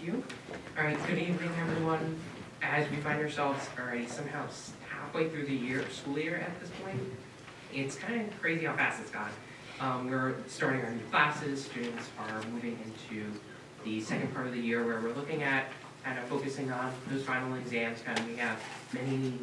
you. All right, good evening, everyone. As we find ourselves already somehow halfway through the school year at this point, it's kind of crazy how fast it's gone. We're starting our new classes. Students are moving into the second part of the year where we're looking at kind of focusing on those final exams. We have many,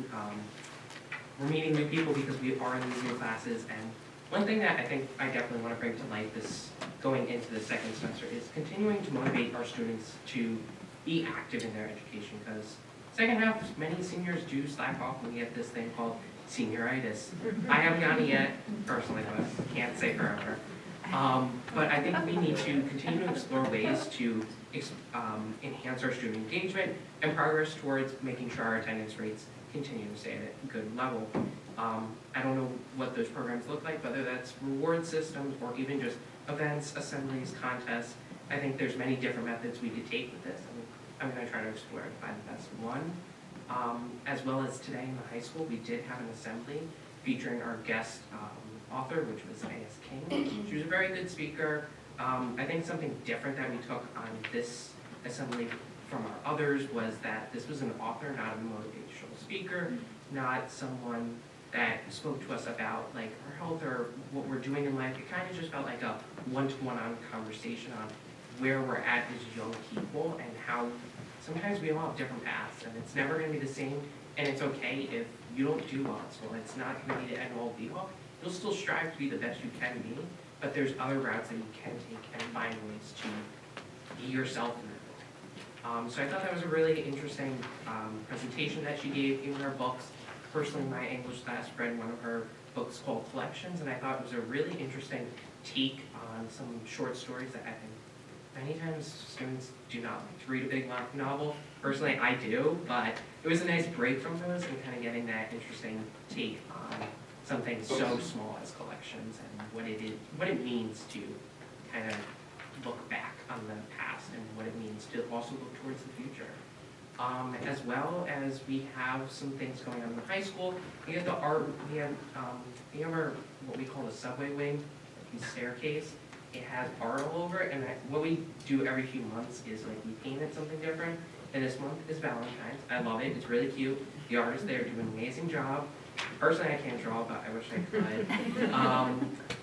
we're meeting new people because we are in these new classes. And one thing that I think I definitely want to bring to light this going into the second semester is continuing to motivate our students to be active in their education, because second half, many seniors do slack off when we get this thing called senioritis. I haven't gotten it yet, personally, but I can't say forever. But I think we need to continue to explore ways to enhance our student engagement and progress towards making sure our attendance rates continue to stay at a good level. I don't know what those programs look like, whether that's reward systems or even just events, assemblies, contests. I think there's many different methods we could take with this. I'm going to try to explore and find the best one. As well as today in the high school, we did have an assembly featuring our guest author, which was A.S. King. She was a very good speaker. I think something different that we took on this assembly from our others was that this was an author, not a motivational speaker, not someone that spoke to us about like our health or what we're doing in life. It kind of just felt like a one-to-one conversation on where we're at as young people and how sometimes we all have different paths and it's never going to be the same, and it's okay if you don't do well at school. It's not going to be the end all be all. You'll still strive to be the best you can be, but there's other routes that you can take and find ways to be yourself in it. So I thought that was a really interesting presentation that she gave in her books. Personally, my English class read one of her books called Collections, and I thought it was a really interesting take on some short stories that I think many times students do not like to read a big novel. Personally, I do, but it was a nice break from those and kind of getting that interesting take on something so small as collections and what it means to kind of look back on the past and what it means to also look towards the future. As well as we have some things going on in the high school. We have the art, we have our, what we call the subway wing, the staircase. It has art all over it, and what we do every few months is like we painted something different. And this month is Valentine's. I love it. It's really cute. The artists there do an amazing job. Personally, I can't draw, but I wish I could.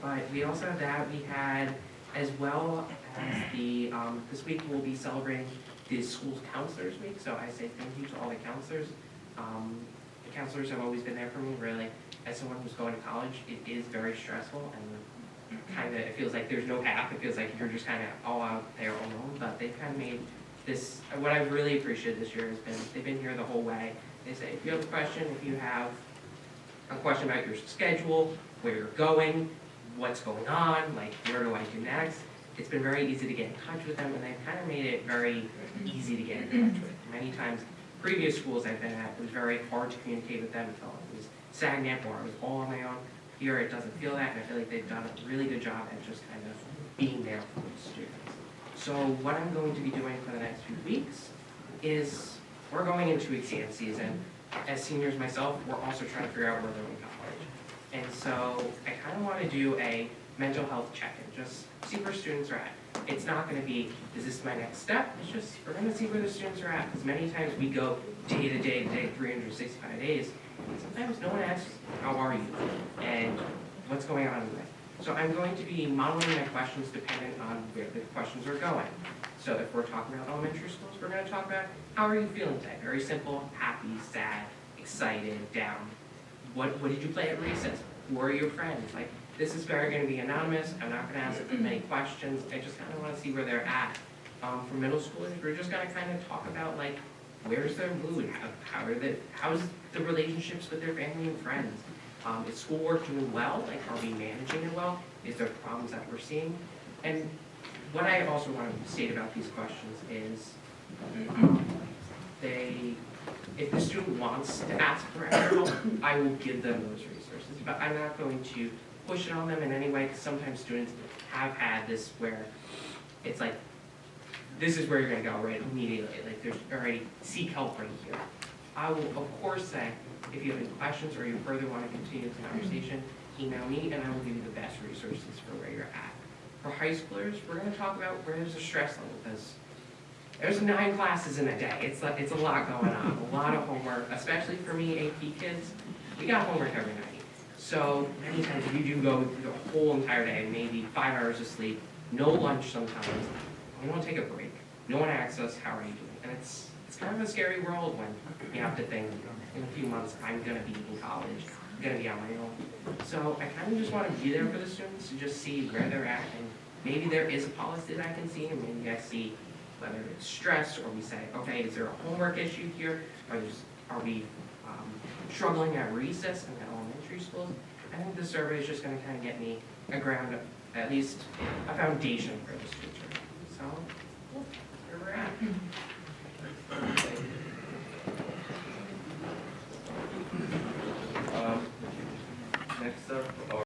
But we also have that. We had, as well as the this week we'll be celebrating the school's counselors week. So I say thank you to all the counselors. The counselors have always been there for me. Really, as someone who's going to college, it is very stressful and kind of, it feels like there's no path. It feels like you're just kind of all out there alone, but they've kind of made this, what I've really appreciated this year has been, they've been here the whole way. They say, if you have a question, if you have a question about your schedule, where you're going, what's going on, like where do I do next, it's been very easy to get in touch with them, and they've kind of made it very easy to get in touch with. Many times, previous schools I've been at, it was very hard to communicate with them. It felt like it was stagnant or I was all on my own. Here it doesn't feel that, and I feel like they've done a really good job at just kind of being there for the students. So what I'm going to be doing for the next few weeks is we're going into exam season. As seniors myself, we're also trying to figure out where they're in college. And so I kind of want to do a mental health check-in, just see where students are at. It's not going to be, is this my next step? It's just, we're going to see where the students are at. Because many times we go day to day, 365 days, and sometimes no one asks, how are you? And what's going on in life? So I'm going to be modeling my questions dependent on where the questions are going. So if we're talking about elementary schools, we're going to talk about, how are you feeling today? Very simple, happy, sad, excited, down. What did you play at recess? Who are your friends? Like, this is very going to be anonymous. I'm not going to ask many questions. I just kind of want to see where they're at. For middle schoolers, we're just going to kind of talk about, like, where's their mood? How's the relationships with their family and friends? Is schoolwork doing well? Like, are we managing it well? Is there problems that we're seeing? And what I also want to state about these questions is if the student wants to ask for extra help, I will give them those resources. But I'm not going to push it on them in any way, because sometimes students have had this where it's like, this is where you're going to go right immediately. Like, there's already, seek help right here. I will, of course, say, if you have any questions or you further want to continue the conversation, email me and I will give you the best resources for where you're at. For high schoolers, we're going to talk about where there's a stress level, because There's 9 classes in a day. It's a lot going on, a lot of homework, especially for me, AP kids. We got homework every night. So many times if you do go the whole entire day, maybe 5 hours of sleep, no lunch sometimes, you don't take a break. No one asks us, how are you doing? And it's kind of a scary world when you have to think, in a few months, I'm gonna be in college, I'm gonna be on my own. So I kind of just want to be there for the students to just see where they're at, and maybe there is a policy that I can see, and maybe I see whether it's stress, or we say, okay, is there a homework issue here? Are we struggling at recess in the elementary schools? I think the survey is just going to kind of get me a ground, at least a foundation for this future. So, where we're at. Next up,